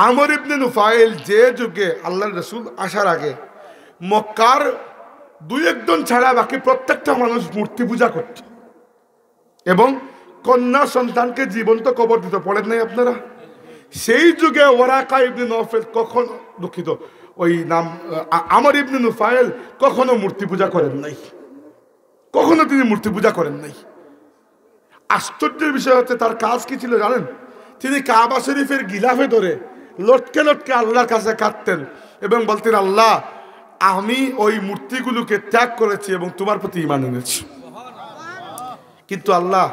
আমর ইবনে নুফাইল যে যুগে আল্লাহর রাসূল আসার আগে মক্কার দুই একজন ছাড়া বাকি প্রত্যেকটা মানুষ মূর্তি পূজা করত এবং কন্যা সন্তানকে জীবন্ত কবর দিত। পড়েন নাই আপনারা? সেই যুগে ওয়ারাকা ইবনে নওফল কখনো, দুঃখিত, ওই নাম আমর ইবনে নুফাইল কখনো মূর্তি পূজা করেন নাই, কখনো তিনি মূর্তি পূজা করেন নাই। আশ্চর্যের বিষয় হচ্ছে তার কাজ কি ছিল জানেন? তিনি কাবা শরীফের গিলাফে ধরে লটকে লটকে আল্লাহর কাছে কাঁদতেন এবং বলতেন, আল্লাহ আমি ওই মূর্তিগুলোকে ত্যাগ করেছি এবং তোমার প্রতি ঈমান এনেছি। কিন্তু আল্লাহ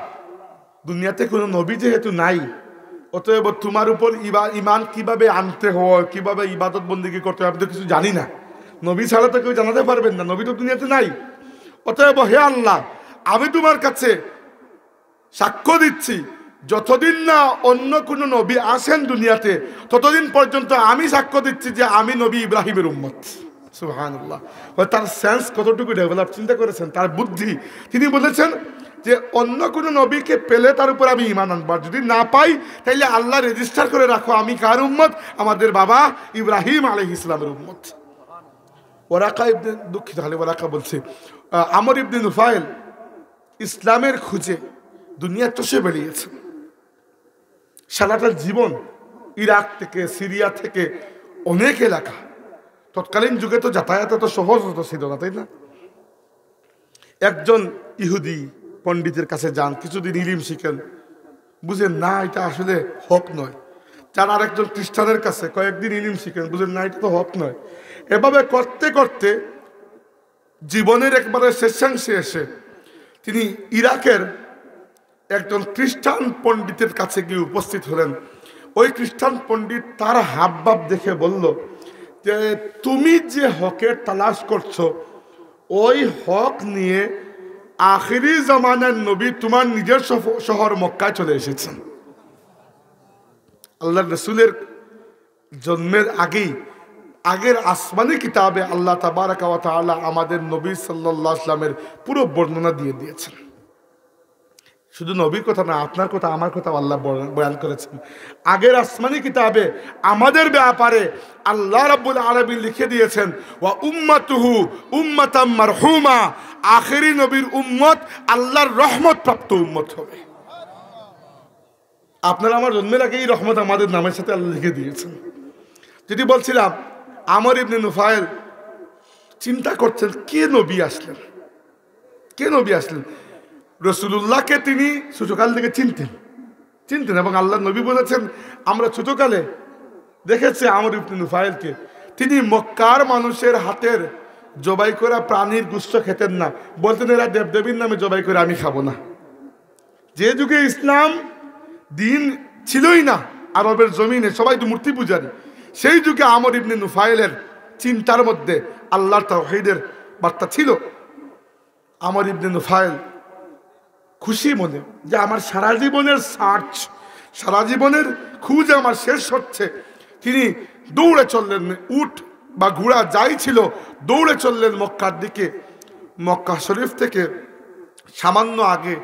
দুনিয়াতে কোনো নবী যেহেতু নাই, অতএব তোমার উপর ঈমান কিভাবে আনতে হয়, কিভাবে ইবাদত বন্দেগী করতে হয় আমি তো কিছু জানি না। নবী ছাড়া তো কেউ জানাতে পারবেন না, নবী তো দুনিয়াতে নাই। অতএব হে আল্লাহ, আমি তোমার কাছে সাক্ষ্য দিচ্ছি যতদিন না অন্য কোনো নবী আসেন দুনিয়াতে, ততদিন পর্যন্ত আমি সাক্ষ্য দিচ্ছি যে আমি নবী ইব্রাহিমের উম্মত। সুবহানাল্লাহ। তার সেন্স কতটুকু ডেভেলপ চিন্তা করেছেন, তার বুদ্ধি। তিনি বলেছেন যে অন্য কোনো নবীকে পেলে তার উপর আমি ঈমান আনব, যদি না পাই তাইলে আল্লাহ রেজিস্টার করে রাখো আমি কার উম্মত, আমাদের বাবা ইব্রাহিম আলাইহিস সালামের উম্মত। ওয়ারাকা ইবনে, দুঃখিত হলে ওয়ারাকা বলছে, আমর ইবনে নুফাইল ইসলামের খুঁজে দুনিয়া চষে বেরিয়েছে। সারাটা জীবন ইরাক থেকে, সিরিয়া থেকে অনেক এলাকা, তৎকালীন যুগে তো যাতায়াত এত সহজ ছিল না, তাই না? একজন ইহুদি পণ্ডিতের কাছে যান, কিছুদিন ইলম শিখেন, বুঝেন না এটা আসলে হক নয়। যার আরেকজন খ্রিস্টানের কাছে কয়েকদিন ইলম শিখেন, বুঝেন না এটা তো হক নয়। এভাবে করতে করতে জীবনের একবারে শেষাংশে এসে তিনি ইরাকের একজন খ্রিস্টান পণ্ডিতের কাছে গিয়ে উপস্থিত হলেন। ওই খ্রিস্টান পণ্ডিত তার হাবভাব দেখে বলল যে তুমি যে হকের তালাশ করছো, ওই হক নিয়ে আখিরি জামানার নবী তোমার নিজের শহর মক্কায় চলে এসেছেন। আল্লাহ রসুলের জন্মের আগের আসমানি কিতাবে আল্লাহ তাবারাকা ওয়া তাআলা আমাদের নবী সাল্লাল্লাহু আলাইহি ওয়াসাল্লামের পুরো বর্ণনা দিয়ে দিয়েছেন। শুধু নবীর কথা না, আপনার কথা আমার কথা আল্লাহ বয়ান করেছেন। আগের আসমানি কিতাবে আমাদের ব্যাপারে আল্লাহ রাব্বুল আলামিন লিখে দিয়েছেন, ওয়া উম্মাতুহু উম্মাতাম মারহুমা, আখেরি নবীর উম্মত আল্লাহর রহমত প্রাপ্ত উম্মত হবে। আপনারা আমার জন্মের আগে এই রহমত আমাদের নামের সাথে আল্লাহ লিখে দিয়েছেন। যদি বলছিলাম আমর ইবনে নুফাইল চিন্তা করছেন কে নবী আসলেন, কে নবী আসলেন। রসুলুল্লাহকে তিনি ছোটকাল থেকে চিনতেন এবং আল্লাহ নবী বলেছেন আমরা ছোটকালে দেখেছি আমর ইবনে নুফাইলকে। তিনি মক্কার মানুষের হাতের জবাই করা প্রাণীর গোশত খেতেন না, বলতেন এরা দেবদেবীর নামে জবাই করে আমি খাবো না। যে যুগে ইসলাম দিন ছিলই না আরবের জমিনে, সবাই তো মূর্তি পূজারী, সেই যুগে আমর ইবনে নুফাইলের চিন্তার মধ্যে আল্লাহর তাওহীদের বার্তা ছিল। আমর ইবনে নুফাইল খুশি মনে যে আমার সারা জীবনের সার্চ, সারা জীবনের খুঁজ আমার শেষ হচ্ছে। তিনি দৌড়ে চললেন, উট বা ঘোড়া যাই ছিল দৌড়ে চললেন মক্কার দিকে। মক্কা শরীফ থেকে সামান্য আগে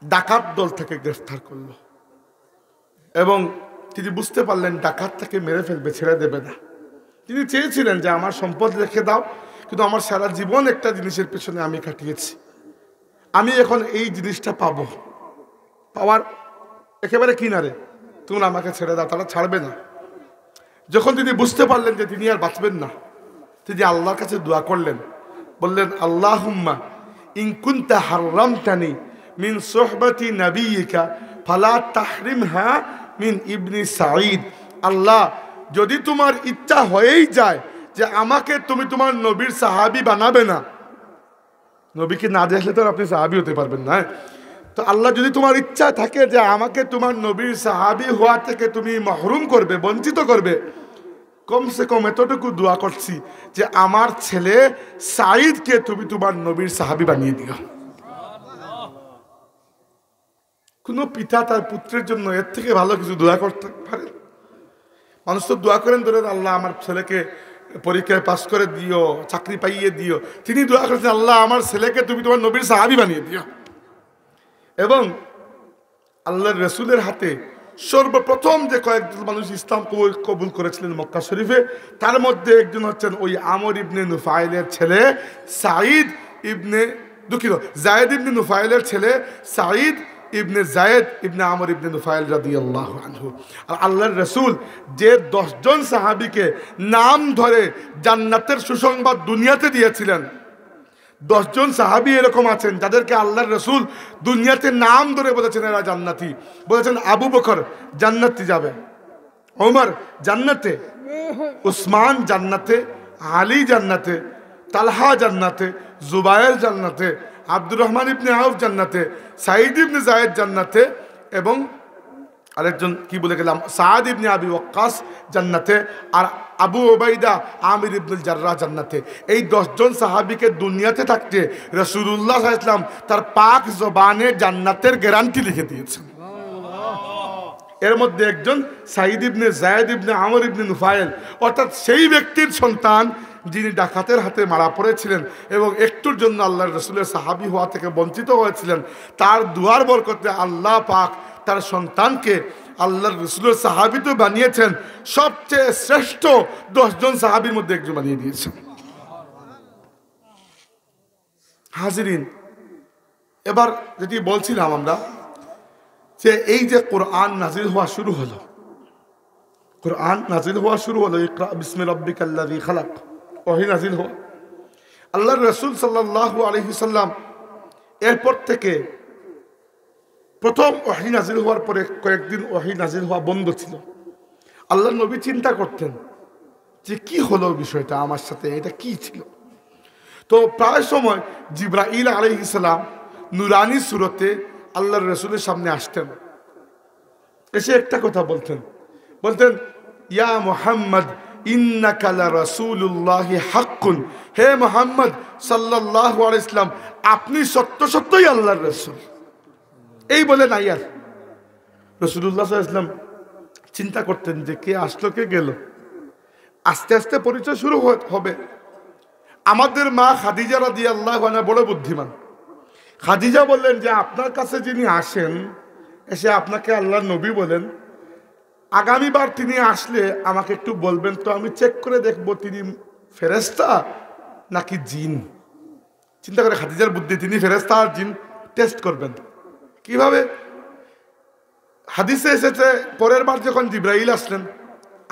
ডাকাত দল থেকে গ্রেফতার করলো এবং তিনি বুঝতে পারলেন ডাকাত তাকে মেরে ফেলবে, ছেড়ে দেবে না। তিনি চেয়েছিলেন যে আমার সম্পদ রেখে দাও, কিন্তু আমার সারা জীবন একটা জিনিসের পেছনে আমি কাটিয়েছি, আমি এখন এই জিনিসটা পাবো, পাওয়ার একেবারে কিনারে, তুমি আমাকে ছেড়ে দাও। তারা ছাড়বে না। যখন তিনি বুঝতে পারলেন যে তিনি আর বাঁচবেন না, তিনি আল্লাহর কাছে দোয়া করলেন, বললেন আল্লাহুম্মা ইন কুনতা হাররামতানি মিন সুহবাতি নাবিয়িকা ফালা তাহরিমহা মিন ইবনি সাঈদ। আল্লাহ, যদি তোমার ইচ্ছা হয়েই যায় যে আমাকে তুমি তোমার নবীর সাহাবী বানাবে না, নবীকে না দেখলে তো আপনি সাহাবী হতে পারবেন না, তো আল্লাহ যদি তোমার ইচ্ছা থাকে যে আমাকে তোমার নবীর সাহাবী হওয়া থেকে তুমি মাহরুম করবে, বঞ্চিত করবে, কমসে কম এতটুকু দোয়া করছি যে আমার ছেলে সাঈদকে তুমি তোমার নবীর সাহাবী বানিয়ে দিও। কোন পিতা তার পুত্রের জন্য এর থেকে ভালো কিছু দোয়া করতে পারে? মানুষ তো দোয়া করেন ধরেন আল্লাহ আমার ছেলেকে পরীক্ষায় পাস করে দিও, চাকরি পাইয়ে দিও। তিনি দোয়া করেছেন আল্লাহ আমার ছেলেকে তুমি তোমার নবীর সাহাবী বানিয়ে দিও। এবং আল্লাহর রসুলের হাতে সর্বপ্রথম যে কয়েকজন মানুষ ইসলাম কবুল করেছিলেন মক্কা শরীফে, তার মধ্যে একজন হচ্ছেন ওই আমর ইবনে নুফাইলের ছেলে সাঈদ ইবনে জায়েদ ইবনে নুফাইলের ছেলে সাঈদ ইবনে জায়েদ ইবনে আমর ইবনে নুফাইল রাদিয়াল্লাহু আনহু। আর আল্লাহর রাসূল যে 10 জন সাহাবীকে নাম ধরে জান্নাতের সুসংবাদ দুনিয়াতে দিয়েছিলেন, 10 জন সাহাবী এরকম আছেন যাদেরকে আল্লাহর রাসূল দুনিয়াতে নাম ধরে বলেছেন এরা জান্নাতি। বলেছেন আবু বকর জান্নাতে যাবে, ওমর জান্নাতে, উসমান জান্নাতে, আলী জান্নাতে, তালহা জান্নাতে, জুবায়ের জান্নাতে, আব্দুর রহমান ইবনে আউফ জান্নাতে, সাঈদ ইবনে যায়েদ জান্নাতে, এবং আরেকজন কি বলে গেলাম সাদ ইবনে আবি ওয়াক্কাস জান্নাতে, আর আবু ওবাইদা আমির ইবনুল জাররাহ জান্নাতে। এই 10 জন সাহাবীকে দুনিয়াতে থাকতে রাসূলুল্লাহ সাল্লাল্লাহু আলাইহি ওয়াসাল্লাম তার পাক জবানে জান্নাতের গ্যারান্টি লিখে দিয়েছেন। এর মধ্যে একজন সাঈদ ইবনে যায়েদ ইবনে আমর ইবনে নুফাইল, অর্থাৎ সেই ব্যক্তির সন্তান যিনি ডাকাতের হাতে মারা পড়েছিলেন এবং একটুর জন্য আল্লাহর রাসূলের সাহাবী হওয়া থেকে বঞ্চিত হয়েছিলেন, তার দুয়ার বরকতে আল্লাহ পাক তার সন্তানকে আল্লাহর রাসূলের সাহাবী তো বানিয়েছেন, সবচেয়ে শ্রেষ্ঠ 10 জন সাহাবীর মধ্যে একজন বানিয়ে দিয়েছেন। হাজিরিন, এবার যেটি বলছিলাম আমরা যে এই যে কোরআন নাজিল হওয়া শুরু হলো, কোরআন নাজিল হওয়া শুরু হলো, ইকরা বিসমি রাব্বিকাল্লাযী খালাক, ওহী নাজিল হওয়া। আল্লাহর রাসূল সাল্লাল্লাহু আলাইহি ওয়াসাল্লাম এরপর থেকে প্রথম ওহী নাজিল হওয়ার পরে কয়েকদিন ওহী নাজিল হওয়া বন্ধ ছিল। আল্লাহর নবী চিন্তা করতেন যে কি হলো বিষয়টা আমার সাথে, এটা কি ছিল। তো প্রায় সময় জিবরাইল আলাইহিস সালাম নুরানি সুরতে আল্লাহর রাসূলের সামনে আসতেন, এসে একটা কথা বলতেন, ইয়া মুহাম্মদ ইন্নাকা লারাসূলুল্লাহি হাক্কুন, হে মুহাম্মদ সাল্লাল্লাহু আলাইহি ওয়াসাল্লাম আপনি সত্যই আল্লাহর রাসূল। এই বলে নাই আর রাসূলুল্লাহ সাল্লাল্লাহু আলাইহি ওয়াসাল্লাম চিন্তা করতেন যে কে আসলো কে গেল, আস্তে আস্তে পরিচয় শুরু হবে। আমাদের মা খাদিজা রাদিয়াল্লাহু আনহা বড় বুদ্ধিমান। খাদিজা বললেন যে আপনার কাছে যিনি আসেন, এসে আপনাকে আল্লাহর নবী বলেন, আগামীবার তিনি আসলে আমাকে একটু বলবেন তো, আমি চেক করে দেখব তিনি ফেরেশতা নাকি জিন। চিন্তা করে খাদিজার বুদ্ধি, তিনি ফেরেশতা আর জিন টেস্ট করবেন কিভাবে। হাদিসে এসেছে পরের বার যখন জিবরাইল আসলেন,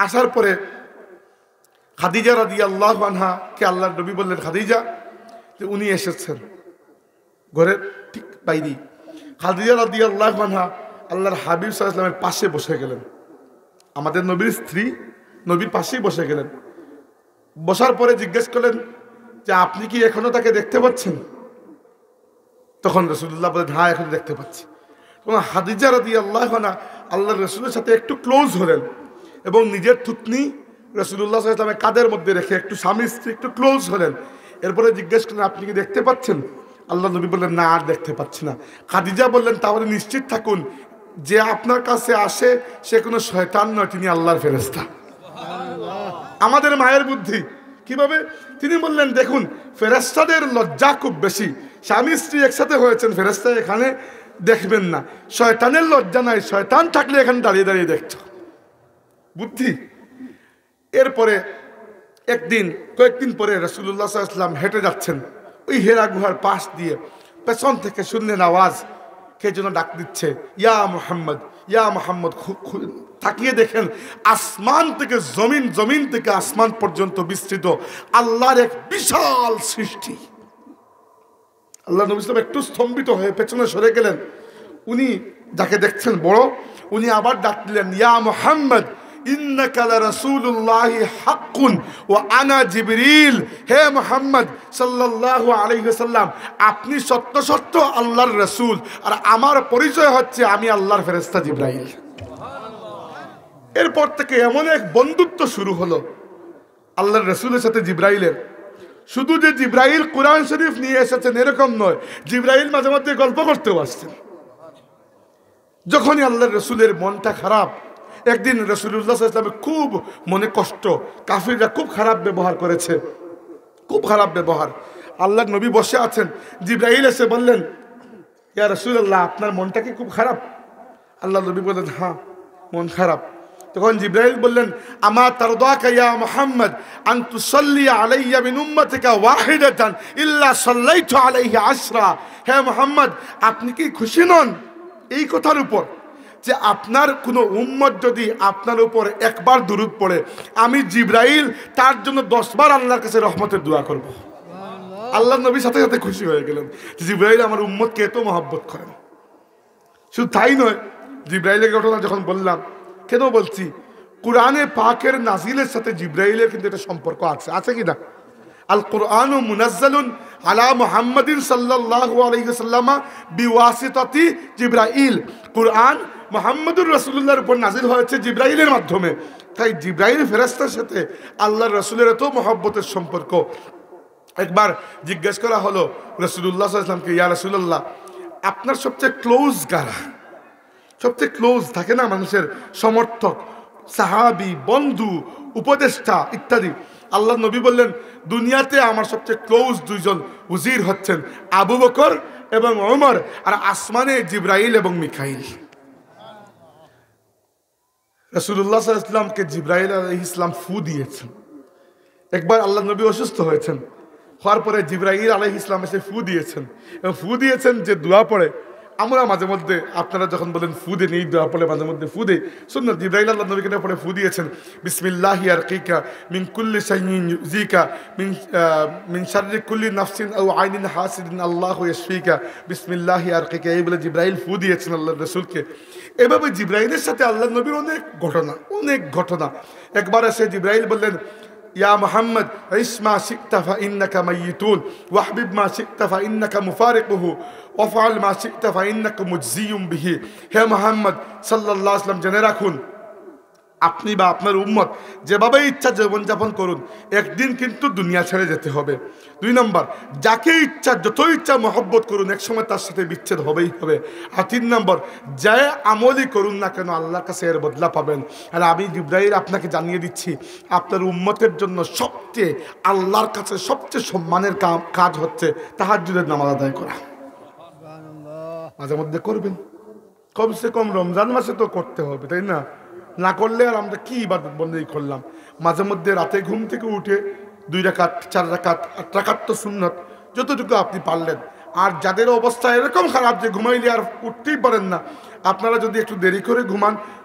আসার পরে খাদিজা রাদিয়াল্লাহু আনহা কে আল্লাহর নবী বললেন, খাদিজা যে উনি এসেছেন, ঘরের ঠিক বাইরেই। খাদিজা রাদিয়াল্লাহু আনহা আল্লাহর হাবিব সাল্লাল্লাহু আলাইহি ওয়াসাল্লামের পাশে বসে গেলেন, আমাদের নবীর স্ত্রী নবীর পাশেই বসে গেলেন। বসার পরে জিজ্ঞেস করলেন যে আপনি কি এখনো তাকে দেখতে পাচ্ছেন? তখন রাসূলুল্লাহ বলেন, হ্যাঁ এখন দেখতে পাচ্ছি। তখন খাদিজা রাদিয়াল্লাহু আনহা আল্লাহর রাসূলের সাথে একটু ক্লোজ হলেন এবং নিজের থুতনি রাসূলুল্লাহ সাল্লাল্লাহু আলাইহি ওয়াসাল্লামের কাঁধের মধ্যে রেখে একটু স্বামী স্ত্রী একটু ক্লোজ হলেন। এরপরে জিজ্ঞেস করলেন আপনি কি দেখতে পাচ্ছেন? আল্লাহ নবী বললেন না, আর দেখতে পাচ্ছি না। খাদিজা বললেন তাহলে নিশ্চিত থাকুন যে আপনার কাছে আসে সে কোনো শয়তান নয়, তিনি আল্লাহর ফেরেশতা। আমাদের মায়ের বুদ্ধি কিভাবে, তিনি বললেন দেখুন ফেরেশতাদের লজ্জা খুব বেশি, স্বামী স্ত্রী একসাথে হয়েছেন, ফেরেশতা এখানে দেখবেন না, শয়তানের লজ্জা নাই, শয়তান থাকলে এখানে দাঁড়িয়ে দাঁড়িয়ে দেখত। বুদ্ধি। এরপরে কয়েকদিন পরে রাসূলুল্লাহ সাল্লাল্লাহু আলাইহি ওয়াসাল্লাম হেঁটে যাচ্ছেন, ওই হেরা গুহার পাশ দিয়ে পেছন থেকে শুনলেন আওয়াজ, কে যেন ডাক দিচ্ছে, ইয়া মুহাম্মদ, ইয়া মুহাম্মদ। তাকিয়ে দেখেন আসমান থেকে জমিন, জমিন থেকে আসমান পর্যন্ত বিস্তৃত আল্লাহর এক বিশাল সৃষ্টি। আল্লাহ নবী সাল্লাল্লাহু আলাইহি ওয়াসাল্লাম একটু স্তম্ভিত হয়ে পেছনে সরে গেলেন। উনি যাকে দেখছেন বড়, উনি আবার ডাক দিলেন, ইয়া মুহাম্মদ ইন্নাকা লারাসূলুল্লাহি হাক্কুন ওয়া আনা জিবরিল, হে মুহাম্মদ সাল্লাল্লাহু আলাইহি ওয়াসাল্লাম আপনি সত্য আল্লাহর রাসূল, আর আমার পরিচয় হচ্ছে আমি আল্লাহর ফেরেশতা জিবরাইল। এরপর থেকে এমন এক বন্ধুত্ব শুরু হলো আল্লাহর রাসূলের সাথে জিবরাইলের। শুধু যে জিবরাইল কোরআন শরীফ নিয়ে এসেছেন এরকম নয়, জিবরাইল মাঝে মধ্যে গল্প করতেও আসছেন। যখনই আল্লাহর রাসূলের মনটা খারাপ, একদিন রাসূলুল্লাহ সাল্লাল্লাহু আলাইহি ওয়াসাল্লামের খুব মনে কষ্ট, কাফিররা খুব খারাপ ব্যবহার করেছে, খুব খারাপ ব্যবহার। আল্লাহর নবী বসে আছেন, জিবরাইল এসে বললেন, ইয়া রাসূলুল্লাহ আপনার মনটা কি খুব খারাপ? আল্লাহর নবী বললেন হ্যাঁ। মন খারাপ। তখন জিবরাইল বললেন, আমা তারদাকা ইয়া মুহাম্মদ আন তুসাল্লি আলাইয়া মিন উম্মাতিকা ওয়াহিদাতান ইল্লা সাল্লাইতু আলাইহি আশরা। হে মুহাম্মদ, আপনি কি খুশি নন এই কথার উপর যে আপনার কোনো উম্মত যদি আপনার উপর একবার দুরূদ পড়ে, আমি জিবরাইল তার জন্য 10 বার আল্লাহর কাছে রহমতের দোয়া করব। আল্লাহ নবীর সাথে সাথে খুশি হয়ে গেলেন, জিবরাইল আমার উম্মতকে এত মহব্বত করেন। শুধু তাই নয়, জিবরাইলের ঘটনা যখন বললাম, কেন বলছি, কোরআনে পাকের নাজিলের সাথে জিবরাইলের কিন্তু একটা সম্পর্ক আছে, আছে কি না? আল কোরআন মুনাজ্জালুন আলা মুহাম্মাদিন সাল্লাল্লাহু আলাইহি ওয়াসাল্লাম বিওয়াসিতাতি জিবরাইল। কোরআন মুহাম্মদুর রাসূলুল্লাহর উপর নাজিল হয়েছে জিবরাইলের মাধ্যমে। তাই জিবরাইল ফেরেশতার সাথে আল্লাহর রাসূলের এত মহব্বতের সম্পর্ক। একবার জিজ্ঞেস করা হলো রাসূলুল্লাহ সাল্লাল্লাহু আলাইহি ওয়াসাল্লামকে, ইয়া রাসূলুল্লাহ, আপনার সবচেয়ে ক্লোজ কারা? সবচেয়ে ক্লোজ থাকে না মানুষের, সমর্থক, সাহাবী, বন্ধু, উপদেষ্টা ইত্যাদি। আল্লাহ নবী বললেন, দুনিয়াতে আমার সবচেয়ে ক্লোজ 2 জন উজির হচ্ছেন আবু বকর এবং ওমর, আর আসমানে জিবরাইল এবং মিকাইল। রাসূলুল্লাহ সাল্লাল্লাহু আলাইহি ওয়াসাল্লামকে জিবরাইল আলাইহিস সালাম ফু দিয়েছেন। একবার আল্লাহ নবী অসুস্থ হয়েছেন, হওয়ার পরে জিবরাইল আলাইহিস সালাম এসে ফু দিয়েছেন, এবং ফু দিয়েছেন যে দোয়া পড়ে আমরা মাঝে মধ্যে, আপনারা যখন বলেন ফু দেন, এই দোয়া পড়ে মাঝে মধ্যে ফু দেই, সুন্নাত। জিবরাইল আল্লাহ নবীকে পড়ে ফু দিয়েছেন, বিসমিল্লাহি আরকিকা মিন কুল্লি শাইইন ইউজিকা মিন শাররি কুল্লি নাফসিন আও আইনিন হাসিদিন আল্লাহু ইয়াশফিকা বিসমিল্লাহি আরকিকা। এই বলে জিবরাইল ফু দিয়েছেন আল্লাহর রাসূলকে। এভাবে জিবরাইলের সাথে আল্লাহ নবীর অনেক ঘটনা। একবার এসে জিবরাইল বললেন, ইয়া মুহাম্মদ ইসমা শিকতা ফাইন্নাকা মাইয়িতুন ওয়াহবিব মা শিকতা ফাইন্নাকা মুফারিকুহু ওয়াফআল মা শিকতা ফাইন্নাকা মুজজিয়ুম বিহি। হে মুহাম্মদ সাল্লাল্লাহু আলাইহি ওয়াসাল্লাম, জেনে রাখুন, আপনি বা আপনার উম্মত যেভাবে ইচ্ছা জীবনযাপন করুন, একদিন কিন্তু দুনিয়া ছেড়ে যেতে হবে। 2 নম্বর, যাকে ইচ্ছা যত ইচ্ছা মহব্বত করুন, একসময় তার সাথে বিচ্ছেদ হবেই হবে। আর 3 নম্বর, যে আমলই করুন না কেন আল্লাহর কাছে এর বদলা পাবেন। আর আমি জিবরাইল আপনাকে জানিয়ে দিচ্ছি, আপনার উম্মতের জন্য সবচেয়ে আল্লাহর কাছে সবচেয়ে সম্মানের কাজ হচ্ছে তাহাজ্জুদের নামাজ আদায় করা। মাঝে মধ্যে করবেন, কমসে কম রমজান মাসে তো করতে হবে, তাই না? না করলে আর আমরা কি ইবাদত বন্দেগী করলাম? মাঝে মধ্যে রাতে ঘুম থেকে উঠে 2 রাকাত 4 রাকাত 8 রাকাত তো সুন্নত, যতটুকু আপনি পারলেন। আর যাদের অবস্থা এরকম খারাপ যে ঘুমাইলে আর উঠতেই পারেন না, আপনারা যদি একটু দেরি করে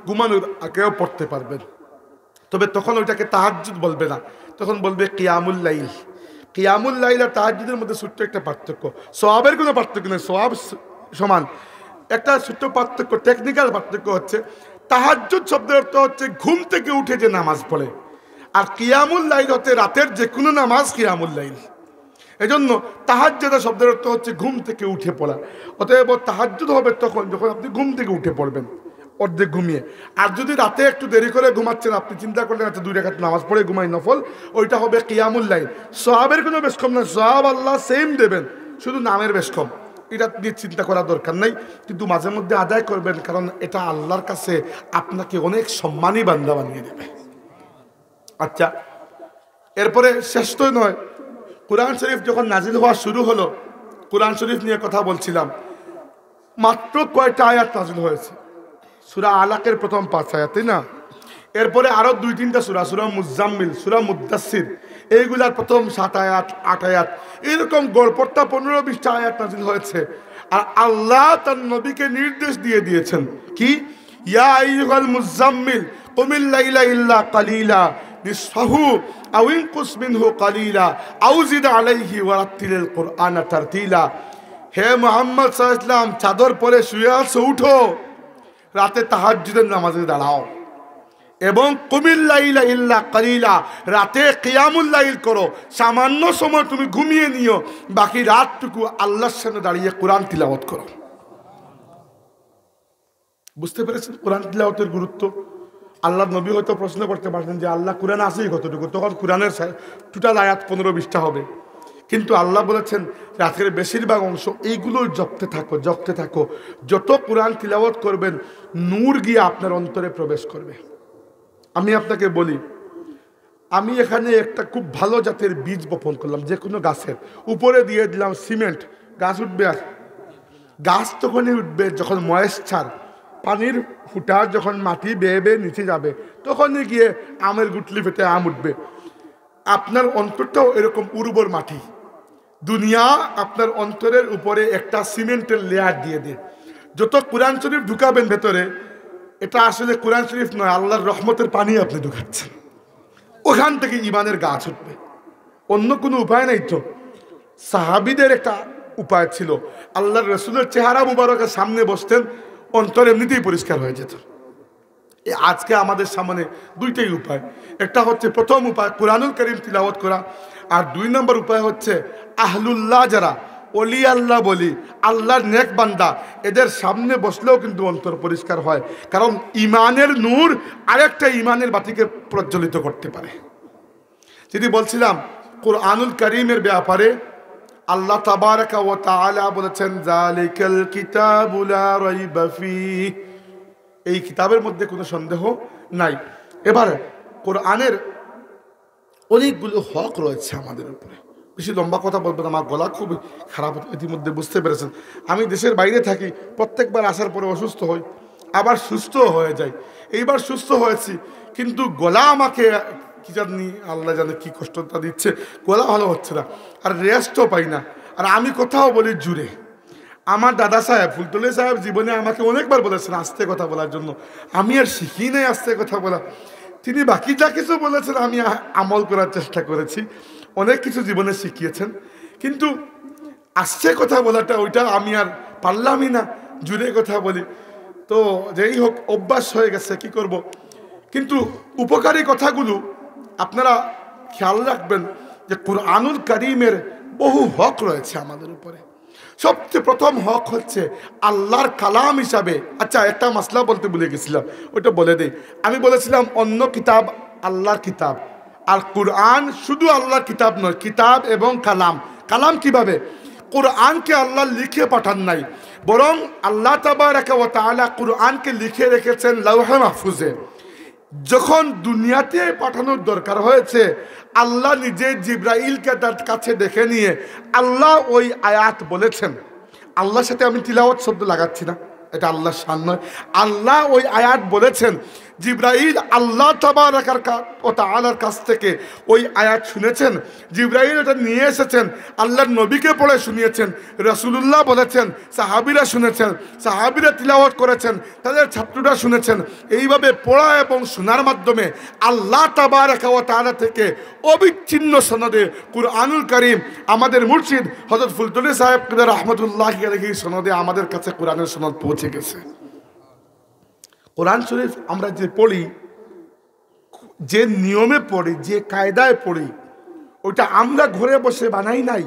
ঘুমানোর আগেও পড়তে পারবেন। তবে তখন ওইটাকে তাহাজ্জুদ বলবে না, তখন বলবে কিয়ামুল লাইল। কিয়ামুল লাইল আর তাহাজ্জুদের মধ্যে ছোট্ট একটা পার্থক্য, সওয়াবের কোনো পার্থক্য নেই, সওয়াব সমান। একটা ছোট্ট পার্থক্য, টেকনিক্যাল পার্থক্য হচ্ছে, তাহাজ্জুদ শব্দের অর্থ হচ্ছে ঘুম থেকে উঠে যে নামাজ পড়ে, আর কিয়ামুল লাইল হচ্ছে রাতের যে কোনো নামাজ কিয়ামুল লাইল। এজন্য তাহাজ্জুদ শব্দের অর্থ হচ্ছে ঘুম থেকে উঠে পড়া। অতএব তাহাজ্জুদ হবে তখন যখন আপনি ঘুম থেকে উঠে পড়বেন অর্ধেক ঘুমিয়ে। আর যদি রাতে একটু দেরি করে ঘুমাচ্ছেন, আপনি চিন্তা করলেন আচ্ছা 2 রাকাত নামাজ পড়ে ঘুমাই নফল, ওইটা হবে কিয়ামুল লাইল। সওয়াবের কোনো বেশ কম না, সওয়াব আল্লাহ সেম দেবেন, শুধু নামের বেশ কম। এটা নিয়ে চিন্তা করার দরকার নাই, কিন্তু মাঝে মধ্যে আদায় করবেন, কারণ এটা আল্লাহর কাছে আপনাকে অনেক সম্মানী বান্দা বানিয়ে দেবে। আচ্ছা, এরপরে শেষ তো নয়, কোরআন শরীফ যখন নাজিল হওয়া শুরু হলো, কোরআন শরীফ নিয়ে কথা বলছিলাম, মাত্র কয়টা আয়াত নাজিল হয়েছে? সূরা আলাকের প্রথম 5 আয়াত, তাই না? এরপরে আরো 2-3টা সূরা, সূরা মুজাম্মিল, সূরা মুদ্দাসসির, এইগুলার প্রথম 7 আয়াত 8 আয়াত, এরকম গড়পড়তা 15-20টা আয়াত নাজিল হয়েছে। আর আল্লাহ তার নবীকে নির্দেশ দিয়ে দিয়েছেন কি, ইয়া আইয়ুহাল মুজাম্মিল কুমিল লাইলা ইল্লা কালিলা নিসফাহু আও ইনকুস মিনহু কালিলা আও জিদ আলাইহি ওয়ারাত্তিলিল কুরআনা তারতিলা। হে মুহাম্মদ সাল্লাল্লাহু আলাইহি ওয়াসাল্লাম, চাদর পরে শুয়ে আছো, উঠো, রাতে তাহাজ্জুদের নামাজে দাঁড়াও, এবং কুমিল লাইলা ইল্লা কালিলা, রাতে কিয়ামুল লাইল করো। সামান্য সময় তুমি ঘুমিয়ে নিও, বাকি রাতটুকু আল্লাহর সামনে দাঁড়িয়ে কোরআন তিলাওয়াত করো। বুঝতে পেরেছেন কোরআন তিলাওয়াতের গুরুত্ব? আল্লাহর নবী হয়তো প্রশ্ন করতে পারতেন যে আল্লাহ কোরআন আছেই কতটুকু, তখন কোরআনের টোটাল আয়াত 15-20টা হবে। কিন্তু আল্লাহ বলেছেন রাতের বেশিরভাগ অংশ এইগুলো জপতে থাকো। যত কোরআন তিলাওয়াত করবেন, নূর গিয়ে আপনার অন্তরে প্রবেশ করবে। আমি আপনাকে বলি, আমি এখানে একটা খুব ভালো জাতের বীজ বপন করলাম, যে কোনো গাছের উপরে দিয়ে দিলাম সিমেন্ট, গাছ উঠবে। আর গাছ তখনই উঠবে যখন ময়েশ্চার, পানির ফুটা যখন মাটি বেয়ে বেয়ে নিচে যাবে তখনই গিয়ে আমের গুটলি ফেটে আম উঠবে। আপনার অন্তরটাও এরকম উর্বর মাটি। দুনিয়া আপনার অন্তরের উপরে একটা সিমেন্টের লেয়ার দিয়ে দেয়। যত কোরআন শরীফ ঢুকাবেন ভেতরে, এটা আসলে কোরআন শরীফ নয়, আল্লাহর রহমতের পানি আপনি ঢুকাচ্ছেন। ওখান থেকে ইমানের গাছ উঠবে, অন্য কোনো উপায় নেই। তো সাহাবিদের একটা উপায় ছিল, আল্লাহর রসুলের চেহারা মুবারকের সামনে বসতেন, অন্তর এমনিতেই পরিষ্কার হয়ে যেত। আজকে আমাদের সামনে দুইটাই উপায়। একটা হচ্ছে, প্রথম উপায় কোরআনুল কারীম তিলাওয়াত করা, আর 2 নম্বর উপায় হচ্ছে আহলুল্লাহ, যারা অলি আল্লাহ বলি, আল্লাহর নেক বান্দা, এদের সামনে বসলেও কিন্তু অন্তর পরিষ্কার হয়। কারণ ইমানের নূর আরেকটা ইমানের বাতিকে প্রজ্বলিত করতে পারে। যদি বলছিলাম কোরআনুল কারীমের ব্যাপারে আল্লাহ তাবারাকা ওয়া তাআলা বলেছেন, যালিকাল কিতাবু লা রাইবা ফীহ, এই কিতাবের মধ্যে কোনো সন্দেহ নাই। এবার কোরআনের অনেকগুলো হক রয়েছে আমাদের উপরে। বেশি লম্বা কথা বলবেন, আমার গলা খুব খারাপ, ইতিমধ্যে বুঝতে পেরেছেন। আমি দেশের বাইরে থাকি, প্রত্যেকবার আসার পরে অসুস্থ হই, আবার সুস্থ হয়ে যাই। এইবার সুস্থ হয়েছি, কিন্তু গলা আমাকে কি জানি, আল্লাহ জানে কি কষ্টটা দিচ্ছে, গলা ভালো হচ্ছে না, আর রেস্টও পাই না। আর আমি কোথাও বলি জুড়ে। আমার দাদা সাহেব, ফুলতলি সাহেব, জীবনে আমাকে অনেকবার বলেছেন আস্তে কথা বলার জন্য, আমি আর শিখি নাই আস্তে কথা বলা। তিনি বাকি যা কিছু বলেছেন আমি আমল করার চেষ্টা করেছি, অনেক কিছু জীবনে শিখিয়েছেন, কিন্তু আস্তে কথা বলাটা ওইটা আমি আর পারলামই না, জুড়ে কথা বলি। তো যেই হোক, অভ্যাস হয়ে গেছে, কি করব। কিন্তু উপকারী কথাগুলো আপনারা খেয়াল রাখবেন যে কোরআনুল কারীমের বহু হক রয়েছে আমাদের উপরে। সবচেয়ে প্রথম হক হচ্ছে আল্লাহর কালাম হিসাবে। আচ্ছা, একটা মাসলা বলতে ভুলে গেছিলাম, ওইটা বলে দেই। আমি বলেছিলাম অন্য কিতাব আল্লাহর কিতাব, আর কোরআন শুধু আল্লাহর কিতাব নয়, কিতাব এবং কালাম। কালাম কিভাবে? কোরআনকে আল্লাহ লিখে পাঠান নাই, বরং আল্লাহ তাবারাকা ওয়া তাআলা কোরআনকে লিখে রেখেছেন লাওহে মাহফুজে। যখন দুনিয়াতে পাঠানোর দরকার হয়েছে, আল্লাহ নিজে জিব্রাইলকে তার কাছে ডেকে নিয়ে আল্লাহ ওই আয়াত বলেছেন। আল্লাহর সাথে আমি তিলাওয়াত শব্দ লাগাচ্ছি না, এটা আল্লাহর শান নয়। আল্লাহ ওই আয়াত বলেছেন, জিব্রাইল আল্লাহ তাবারাকা ওয়া তাআলার কাছ থেকে ওই আয়াত শুনেছেন, জিব্রাইল এটা নিয়ে এসেছেন, আল্লাহর নবীকে পড়ে শুনিয়েছেন, রাসূলুল্লাহ বলেছেন, সাহাবীরা শুনেছেন, সাহাবীরা তিলাওয়াত করেছেন, তাদের ছাত্ররা শুনেছেন। এইভাবে পড়া এবং শোনার মাধ্যমে আল্লাহ তাবারাকা ওয়া তাআলা থেকে অবিচ্ছিন্ন সনদে কুরআনুল কারীম আমাদের মুর্শিদ হযরত ফুলতলি সাহেব রাহমাতুল্লাহি আলাইহি সনদে আমাদের কাছে কোরআনের সনদ পৌঁছে গেছে। কোরআন শরীফ আমরা যে পড়ি, যে নিয়মে পড়ি, যে কায়দায় পড়ি, ওইটা আমরা ঘরে বসে বানাই নাই।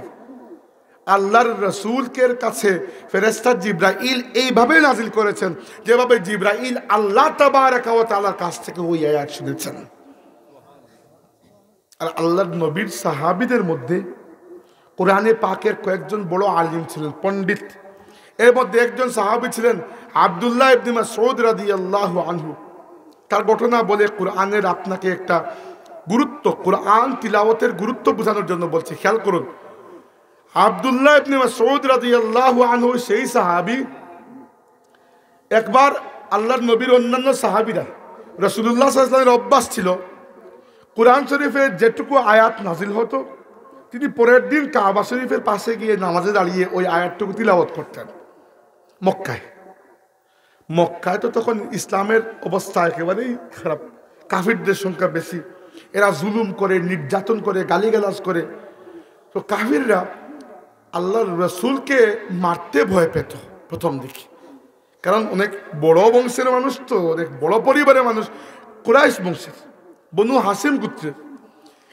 আল্লাহর রসুলের কাছে ফেরেশতা জিব্রাইল এইভাবে নাজিল করেছেন, যেভাবে জিব্রাইল আল্লাহ তাবারাকা ওয়া তাআলার কাছ থেকে ওই আয়াত শুনেছেন। আর আল্লাহর নবীর সাহাবীদের মধ্যে কোরআনে পাকের কয়েকজন বড় আলিম ছিলেন, পণ্ডিত। এর মধ্যে একজন সাহাবী ছিলেন আব্দুল্লাহ ইবনে মাসউদ রাদিয়াল্লাহু আনহু। তার ঘটনা বলে কোরআনের আপনাকে একটা গুরুত্ব, কোরআন তিলাওয়াতের গুরুত্ব বোঝানোর জন্য বলছি, খেয়াল করুন। আব্দুল্লাহ ইবনে মাসউদ রাদিয়াল্লাহু আনহু সেই সাহাবী, একবার আল্লাহর নবীর অন্যান্য সাহাবীরা, রাসূলুল্লাহ সাল্লাল্লাহু আলাইহি ওয়াসাল্লামের অভ্যাস ছিল কোরআন শরীফের যেটুকু আয়াত নাজিল হতো, তিনি পরের দিন কাবা শরীফের পাশে গিয়ে নামাজে দাঁড়িয়ে ওই আয়াতটুকু তিলাওয়াত করতেন। মক্কায় তো তখন ইসলামের অবস্থা একেবারেই খারাপ, কাফিরদের সংখ্যা বেশি, এরা জুলুম করে, নির্যাতন করে, গালিগালাজ করে। তো কাফিররা আল্লাহর রসুলকে মারতে ভয় পেত প্রথম দিকে, কারণ অনেক বড় বংশের মানুষ, তো অনেক বড় পরিবারের মানুষ, কুরাইশ বংশের, বনু হাসিম গোত্রের।